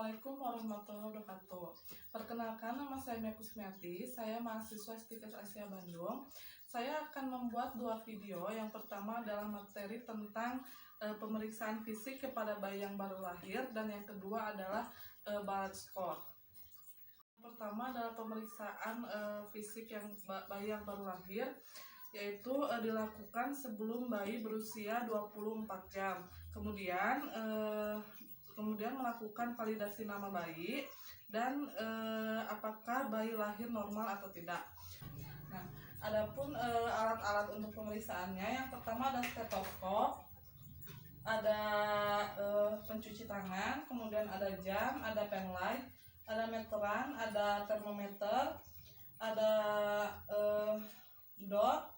Assalamualaikum warahmatullahi wabarakatuh. Perkenalkan, nama saya Mia Kusmiati, saya mahasiswa STIKes Asia Bandung. Saya akan membuat dua video. Yang pertama adalah materi tentang pemeriksaan fisik kepada bayi yang baru lahir, dan yang kedua adalah balat skor. Yang pertama adalah pemeriksaan fisik bayi yang baru lahir, yaitu dilakukan sebelum bayi berusia 24 jam. Kemudian melakukan validasi nama bayi dan apakah bayi lahir normal atau tidak. Nah, adapun alat-alat untuk pemeriksaannya, yang pertama ada stetoskop, ada pencuci tangan, kemudian ada jam, ada penlight, ada meteran, ada termometer, ada dot,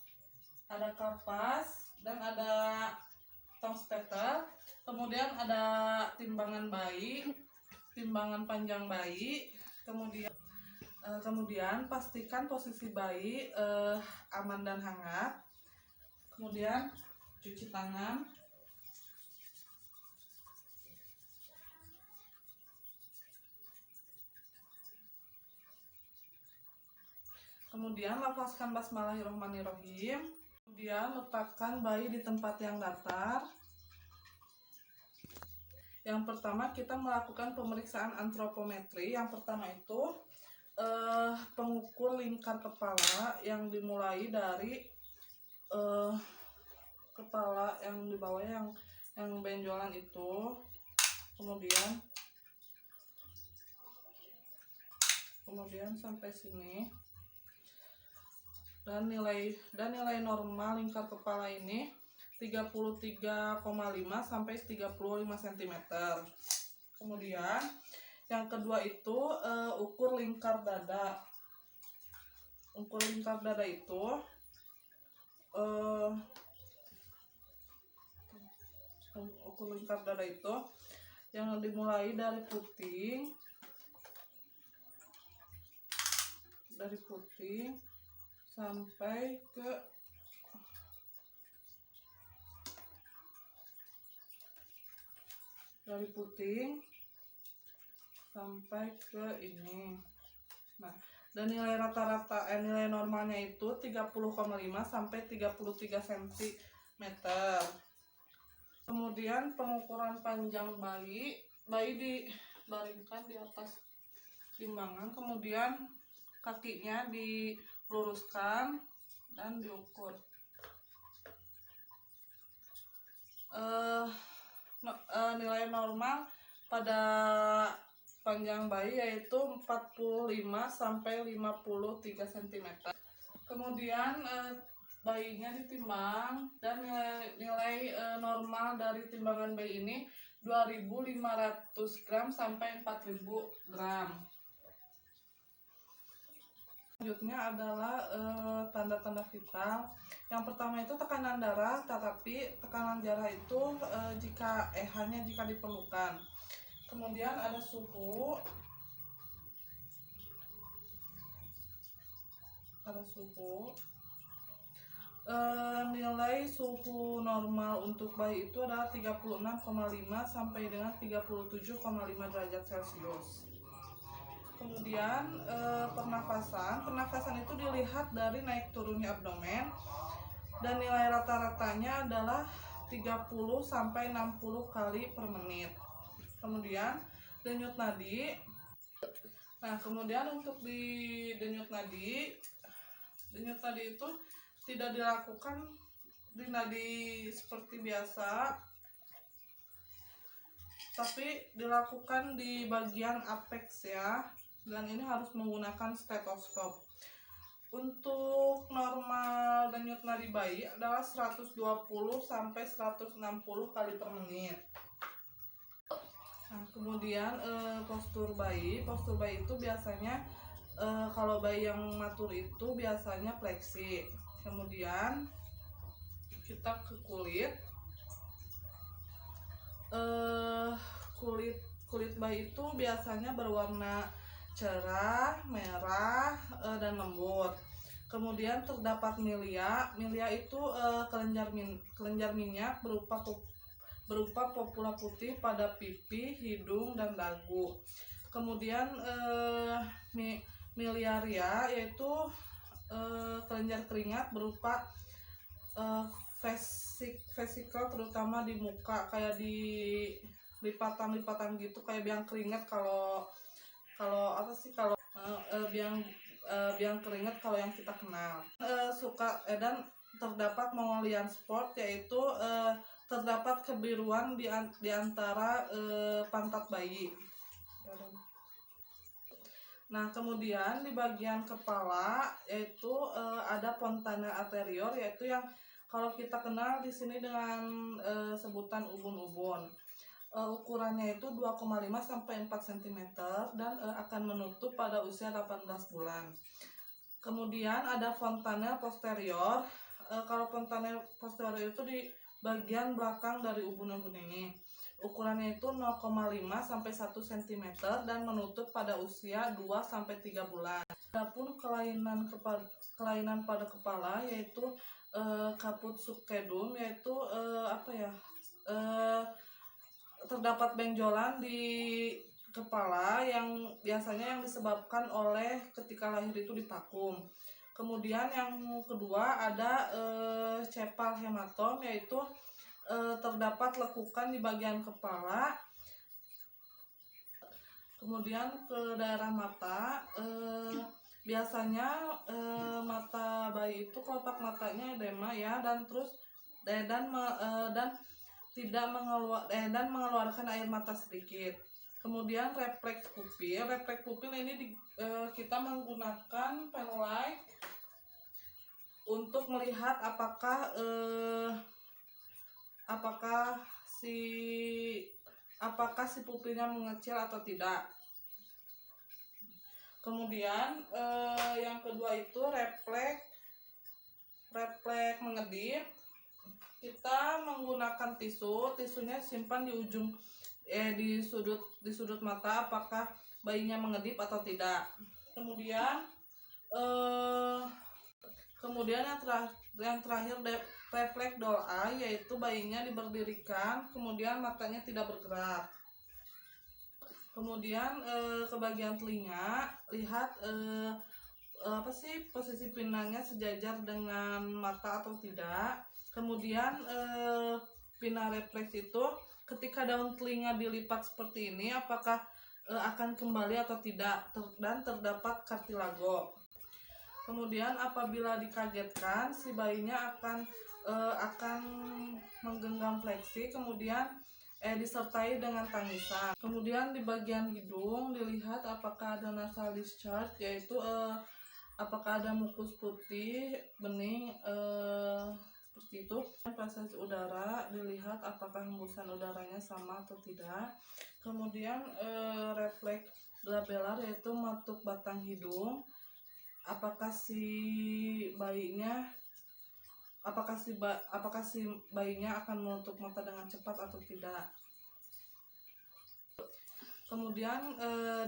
ada kapas, dan ada tong steter. Kemudian ada timbangan bayi, timbangan panjang bayi. Kemudian pastikan posisi bayi aman dan hangat. Kemudian cuci tangan. Kemudian lafazkan Bismillahirrahmanirrahim. Kemudian letakkan bayi di tempat yang datar. Yang pertama kita melakukan pemeriksaan antropometri. Yang pertama itu pengukur lingkar kepala yang dimulai dari kepala yang di bawah yang benjolan itu, kemudian sampai sini, dan nilai normal lingkar kepala ini 33,5 sampai 35 cm. Kemudian yang kedua itu ukur lingkar dada. Ukur lingkar dada itu yang dimulai dari puting sampai ke ini. Nah, dan nilai nilai normalnya itu 30,5 sampai 33 cm. Kemudian pengukuran panjang bayi dibaringkan di atas timbangan, kemudian kakinya diluruskan dan diukur. Nilai normal pada panjang bayi yaitu 45 sampai 53 cm. Kemudian bayinya ditimbang, dan nilai normal dari timbangan bayi ini 2.500 gram sampai 4.000 gram. Selanjutnya adalah tanda-tanda vital. Yang pertama itu tekanan darah, tetapi tekanan darah itu hanya jika diperlukan. Kemudian ada suhu. Nilai suhu normal untuk bayi itu adalah 36,5 sampai dengan 37,5 derajat Celcius. Kemudian pernafasan itu dilihat dari naik turunnya abdomen, dan nilai rata-ratanya adalah 30 sampai 60 kali per menit. Kemudian denyut nadi. Nah, kemudian untuk di denyut nadi itu tidak dilakukan di nadi seperti biasa, tapi dilakukan di bagian apex ya, dan ini harus menggunakan stetoskop. Untuk normal denyut nadi bayi adalah 120 sampai 160 kali per menit. Nah, kemudian postur bayi itu biasanya kalau bayi yang matur itu biasanya fleksi. Kemudian kita ke kulit. Kulit bayi itu biasanya berwarna cerah, merah, dan lembut. Kemudian terdapat milia itu kelenjar minyak berupa berupa popula putih pada pipi, hidung, dan dagu. Kemudian miliaria yaitu kelenjar keringat berupa vesikel terutama di muka, kayak di lipatan-lipatan gitu, kayak biang keringat kalau apa sih, kalau biang keringat kalau yang kita kenal. Dan terdapat mongolian spot, yaitu terdapat kebiruan di antara pantat bayi. Nah, kemudian di bagian kepala yaitu ada fontana anterior, yaitu yang kalau kita kenal di sini dengan sebutan ubun-ubun. Ukurannya itu 2,5 sampai 4 cm dan akan menutup pada usia 18 bulan. Kemudian ada fontanel posterior. Kalau fontanel posterior itu di bagian belakang dari ubun-ubun ini. Ukurannya itu 0,5 sampai 1 cm dan menutup pada usia 2 sampai 3 bulan. Adapun kelainan pada kepala yaitu caput succedum, yaitu terdapat benjolan di kepala yang biasanya yang disebabkan oleh ketika lahir itu dipakum. Kemudian yang kedua ada cepal hematom, yaitu terdapat lekukan di bagian kepala. Kemudian ke daerah mata, biasanya mata bayi itu kelopak matanya edema ya, dan tidak mengeluarkan air mata sedikit. Kemudian refleks pupil ini kita menggunakan penlight untuk melihat apakah si pupilnya mengecil atau tidak. Kemudian yang kedua itu refleks mengedip. Kita menggunakan tisunya simpan di ujung di sudut mata, apakah bayinya mengedip atau tidak. Kemudian yang terakhir refleks doll eye, yaitu bayinya diberdirikan, kemudian matanya tidak bergerak. Kemudian ke bagian telinga, lihat posisi pinanya sejajar dengan mata atau tidak. Kemudian pinna refleks itu ketika daun telinga dilipat seperti ini, apakah akan kembali atau tidak, dan terdapat kartilago. Kemudian apabila dikagetkan, si bayinya akan menggenggam fleksi, kemudian disertai dengan tangisan. Kemudian di bagian hidung dilihat apakah ada nasal discharge, yaitu apakah ada mukus putih bening seperti itu. Pasage udara dilihat apakah hembusan udaranya sama atau tidak. Kemudian refleks glabelar, yaitu matuk batang hidung, apakah si bayinya akan menutup mata dengan cepat atau tidak. Kemudian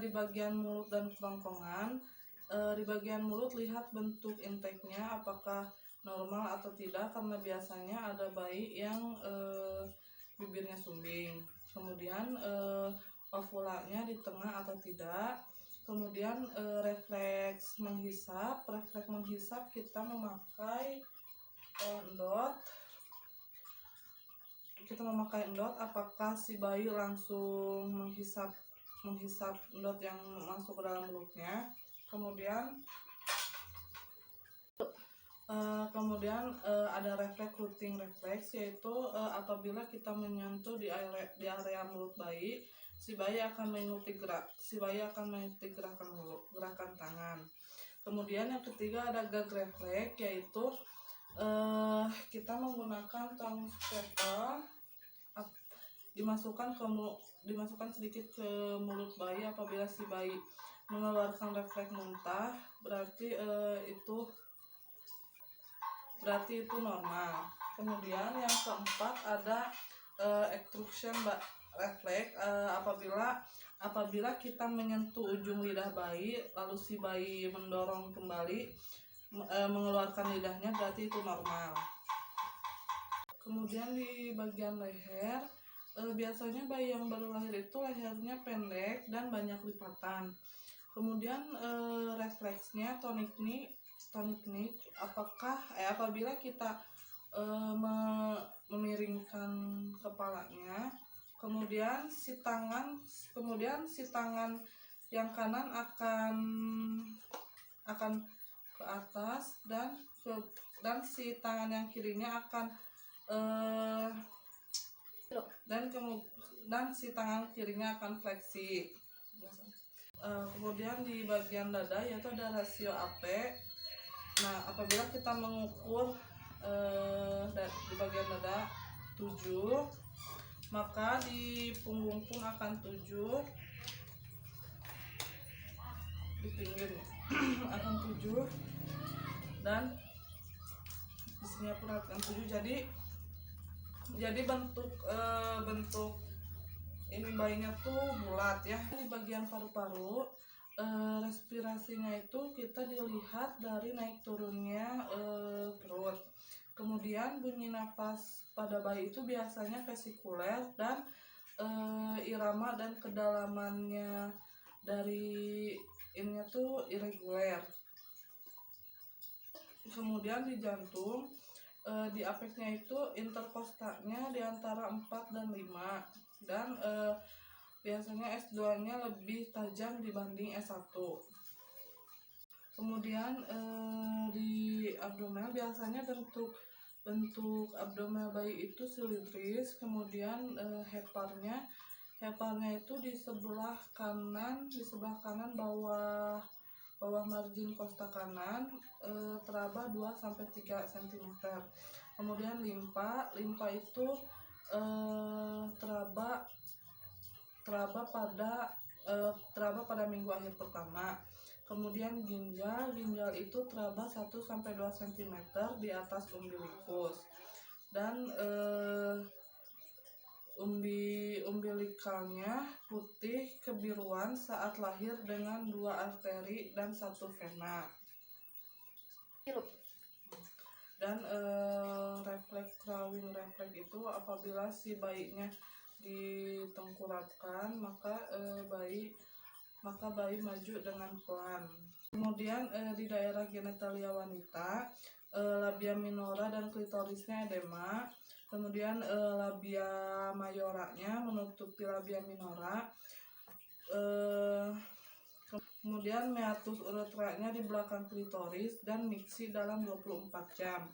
di bagian mulut dan kerongkongan, di bagian mulut lihat bentuk intake-nya apakah normal atau tidak, karena biasanya ada bayi yang bibirnya sumbing. Kemudian ovulanya di tengah atau tidak. Kemudian refleks menghisap kita memakai endot. Apakah si bayi langsung menghisap endot yang masuk ke dalam mulutnya. Kemudian ada refleks rooting refleks, yaitu apabila kita menyentuh di area mulut bayi, si bayi akan mengikuti gerakan tangan. Kemudian yang ketiga ada gag refleks, yaitu kita menggunakan tong stapler, dimasukkan sedikit ke mulut bayi. Apabila si bayi mengeluarkan refleks muntah, berarti itu normal. Kemudian yang keempat ada extrusion refleks, apabila kita menyentuh ujung lidah bayi lalu si bayi mendorong kembali mengeluarkan lidahnya, berarti itu normal. Kemudian di bagian leher Biasanya bayi yang baru lahir itu lehernya pendek dan banyak lipatan. Kemudian refleksnya tonik apakah apabila kita memiringkan kepalanya, kemudian si tangan yang kanan akan ke atas dan si tangan yang kirinya akan eh, dan si tangan kirinya akan fleksi. Kemudian di bagian dada yaitu ada rasio AP. Nah, apabila kita mengukur di bagian dada 7, maka di punggung pun akan 7, di pinggir akan 7, dan di sini pun akan 7. Jadi bentuk ini bayinya tuh bulat ya. Di bagian paru-paru, respirasinya itu kita dilihat dari naik turunnya perut. Kemudian bunyi napas pada bayi itu biasanya vesikuler dan irama dan kedalamannya dari ininya tuh irregular. Kemudian di jantung, di apexnya itu interkostalnya di antara 4 dan 5, dan biasanya S2-nya lebih tajam dibanding S1. Kemudian di abdomen biasanya bentuk abdomen bayi itu silindris. Kemudian heparnya itu di sebelah kanan bawah margin kosta kanan, teraba 2-3 cm. Kemudian limpa itu teraba pada minggu akhir pertama. Kemudian ginjal itu teraba 1-2 cm di atas umbilikus, dan umbilikalnya putih kebiruan saat lahir dengan 2 arteri dan 1 vena. Dan refleks Krawin refleks itu apabila si bayinya ditengkurapkan, maka bayi maju dengan pelan. Kemudian di daerah genitalia wanita, labia minora dan klitorisnya edema. Kemudian labia majoranya menutupi labia minora. Kemudian meatus uretranya di belakang klitoris dan miksi dalam 24 jam.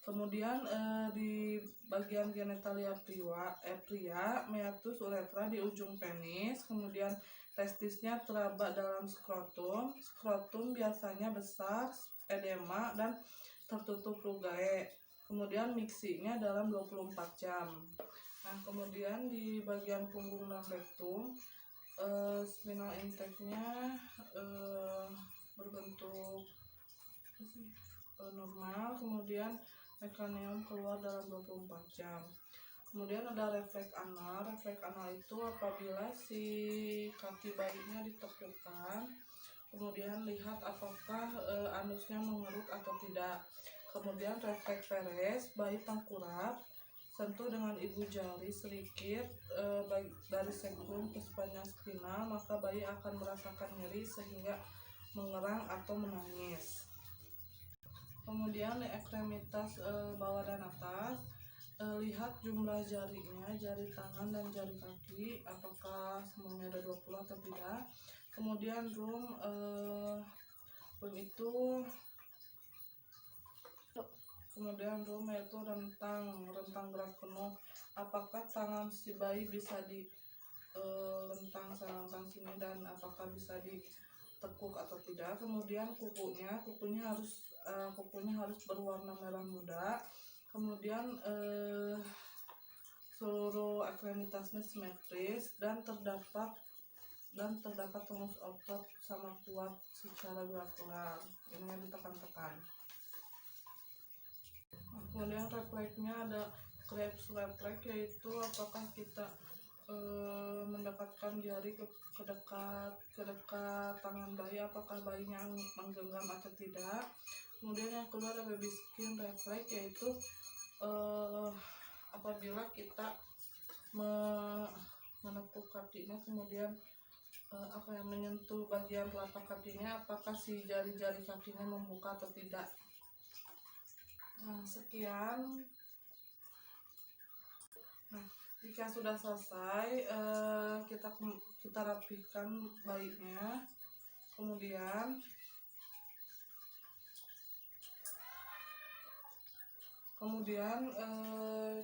Kemudian di bagian genitalia pria, meatus uretra di ujung penis. Kemudian testisnya teraba dalam skrotum biasanya besar, edema, dan tertutup rugae. Kemudian miksinya dalam 24 jam. Nah, kemudian di bagian punggung dan rektum, spinal intake-nya berbentuk normal. Kemudian mekaneum keluar dalam 24 jam. Kemudian ada refleks anal. Refleks anal itu apabila si kaki bayinya ditekukan, kemudian lihat apakah anusnya mengerut atau tidak. Kemudian refleks peres, bayi tengkurap, sentuh dengan ibu jari sedikit dari sekrum ke sepanjang spinal, maka bayi akan merasakan nyeri sehingga mengerang atau menangis. Kemudian di ekstremitas bawah dan atas, lihat jumlah jarinya, jari tangan dan jari kaki, apakah semuanya ada 20 atau tidak. Kemudian room yaitu rentang gerak penuh, apakah tangan si bayi bisa di lentang sini dan apakah bisa ditekuk atau tidak. Kemudian kukunya harus berwarna merah muda. Kemudian seluruh ekstremitasnya simetris dan terdapat tonus otot sama kuat secara bilateral. Ini yang ditekan-tekan. Kemudian refleksnya ada Krebs refleks, yaitu apakah kita mendekatkan jari ke dekat tangan bayi, apakah bayinya menggenggam atau tidak. Kemudian yang kedua ada baby skin refleks, yaitu apabila kita menepuk kakinya, kemudian menyentuh bagian telapak kakinya, apakah si jari-jari kakinya membuka atau tidak. Nah, sekian. Nah, jika sudah selesai, kita rapikan baiknya, kemudian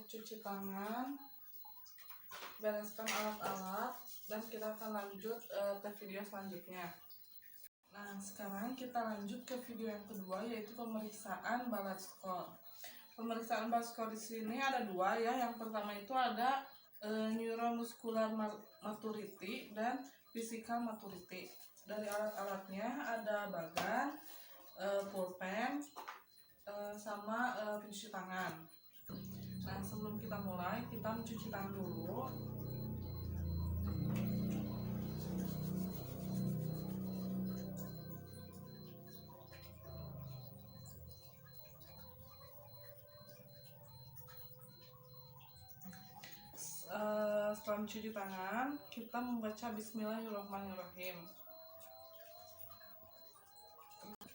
cuci tangan, bereskan alat-alat, dan kita akan lanjut ke video selanjutnya. Nah, sekarang kita lanjut ke video yang kedua, yaitu pemeriksaan Balance Score. Pemeriksaan Balance Score di sini ada dua ya. Yang pertama itu ada Neuromuscular Maturity dan Physical Maturity. Dari alat-alatnya ada bagan, pulpen, sama pencuci tangan. Nah, sebelum kita mulai, kita mencuci tangan dulu. Setelah mencuci tangan, kita membaca Bismillahirrahmanirrahim.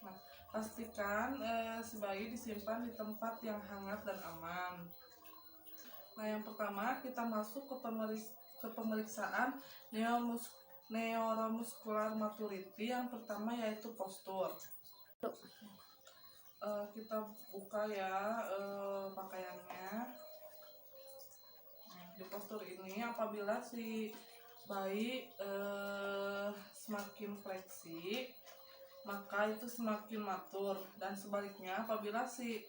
Nah, pastikan si bayi disimpan di tempat yang hangat dan aman. Nah, yang pertama kita masuk ke pemeriksaan Neuromuscular Maturity. Yang pertama yaitu postur. Kita buka ya pakaiannya. Di postur ini, apabila si bayi semakin fleksi, maka itu semakin matur, dan sebaliknya apabila si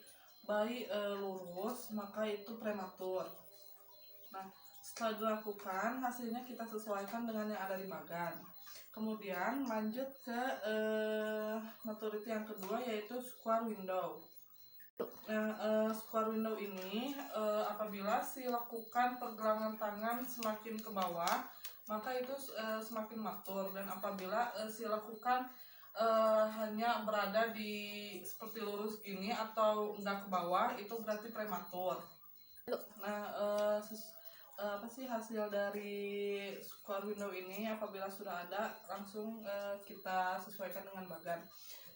bayi lurus, maka itu prematur. Nah, setelah dilakukan, hasilnya kita sesuaikan dengan yang ada di bagan. Kemudian lanjut ke maturity yang kedua, yaitu square window. Nah, square window ini apabila si lakukan pergelangan tangan semakin ke bawah, maka itu semakin matur, dan apabila si lakukan hanya berada di seperti lurus gini atau enggak ke bawah, itu berarti prematur. Nah, hasil dari square window ini apabila sudah ada, langsung kita sesuaikan dengan bagan.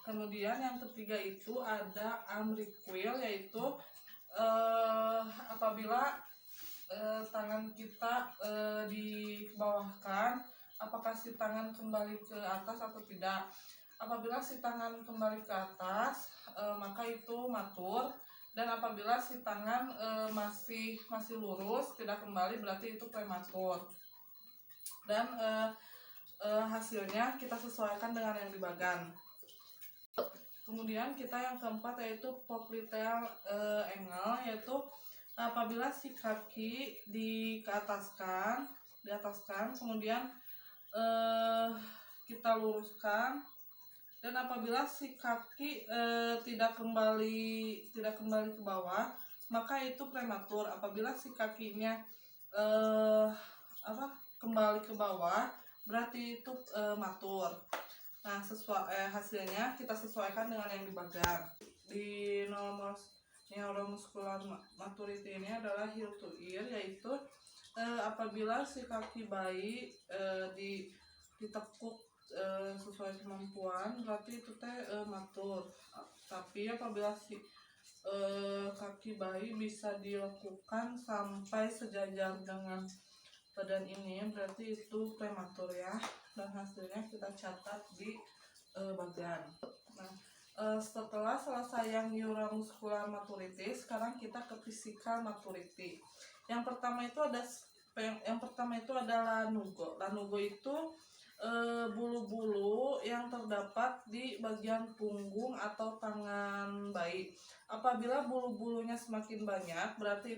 Kemudian yang ketiga itu ada arm recoil, yaitu apabila tangan kita dibawahkan, apakah si tangan kembali ke atas atau tidak. Apabila si tangan kembali ke atas, maka itu matur, dan apabila si tangan masih lurus, tidak kembali, berarti itu prematur. Dan hasilnya kita sesuaikan dengan yang di bagan. Kemudian kita yang keempat yaitu popliteal angle, yaitu apabila si kaki diataskan, kemudian kita luruskan, dan apabila si kaki tidak kembali ke bawah, maka itu prematur. Apabila si kakinya kembali ke bawah, berarti itu matur. Nah, hasilnya kita sesuaikan dengan yang di bagan. Di Neuromuscular Maturity ini adalah heel to ear, yaitu apabila si kaki bayi ditekuk sesuai kemampuan, berarti itu matur. Tapi apabila si kaki bayi bisa dilakukan sampai sejajar dengan badan ini, berarti itu prematur ya, dan hasilnya kita catat di bagan. Nah, setelah selesai yang neuromuscular maturity, sekarang kita ke physical maturity. Yang pertama itu adalah lanugo. Lanugo itu bulu-bulu yang terdapat di bagian punggung atau tangan bayi. Apabila bulu-bulunya semakin banyak, berarti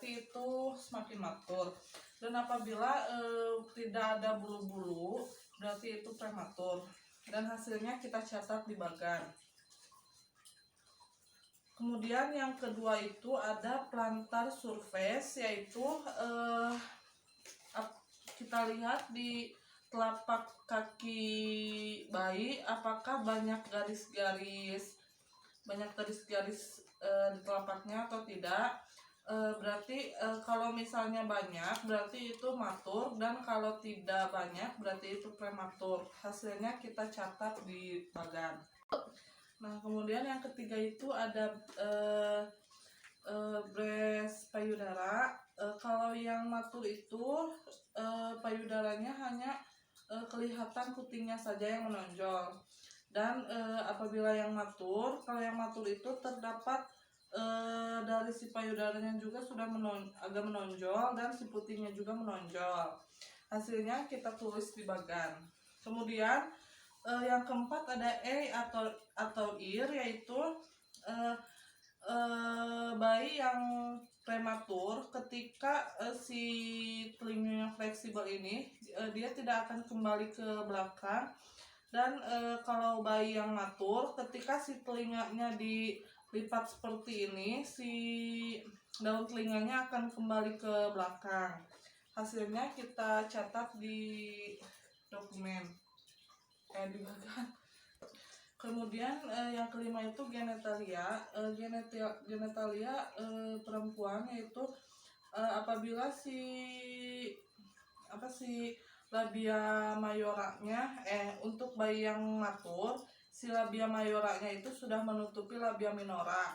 itu semakin matur. Dan apabila tidak ada bulu-bulu, berarti itu prematur. Dan hasilnya kita catat di bagan. Kemudian yang kedua itu ada plantar surface, yaitu kita lihat di telapak kaki bayi, apakah banyak garis-garis di telapaknya atau tidak. Berarti kalau misalnya banyak berarti itu matur, dan kalau tidak banyak berarti itu prematur. Hasilnya kita catat di bagan. Nah, kemudian yang ketiga itu ada breast payudara. Kalau yang matur itu payudaranya hanya kelihatan putingnya saja yang menonjol. Dan apabila yang matur, kalau yang matur itu terdapat dari si payudaranya juga sudah agak menonjol, dan si putihnya juga menonjol. Hasilnya kita tulis di bagan. Kemudian yang keempat ada atau IR, yaitu bayi yang prematur. Ketika si telinganya fleksibel ini dia tidak akan kembali ke belakang. Dan kalau bayi yang matur, ketika si telinganya dilipat seperti ini, si daun telinganya akan kembali ke belakang. Hasilnya kita catat di dokumen di bagan. Kemudian yang kelima itu genetalia. Genetalia perempuan, yaitu apabila si labia mayoranya untuk bayi yang matur, si labia mayoranya itu sudah menutupi labia minora.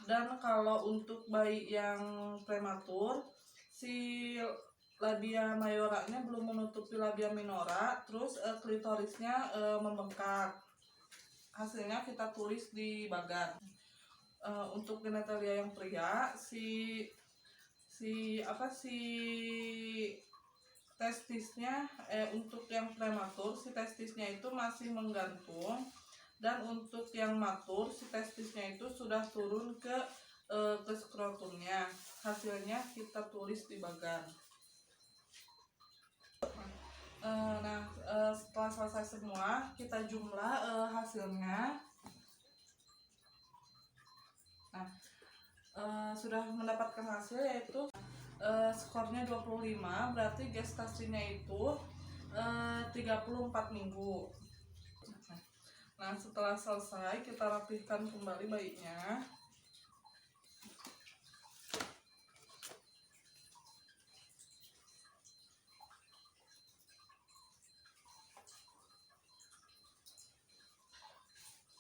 Dan kalau untuk bayi yang prematur, si labia mayoranya belum menutupi labia minora, terus klitorisnya membengkak. Hasilnya kita tulis di bagan. Untuk genetalia yang pria, si testisnya untuk yang prematur si testisnya itu masih menggantung, dan untuk yang matur si testisnya itu sudah turun ke skrotumnya. Hasilnya kita tulis di bagan. Nah, setelah selesai semua, kita jumlah hasilnya. Nah, sudah mendapatkan hasil, yaitu skornya 25, berarti gestasinya itu 34 minggu. Nah, setelah selesai kita rapihkan kembali bayinya.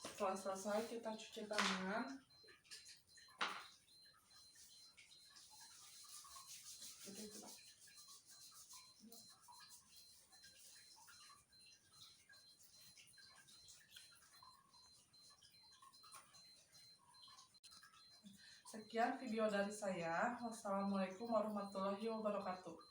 Setelah selesai kita cuci tangan. Sekian video dari saya. Wassalamualaikum warahmatullahi wabarakatuh.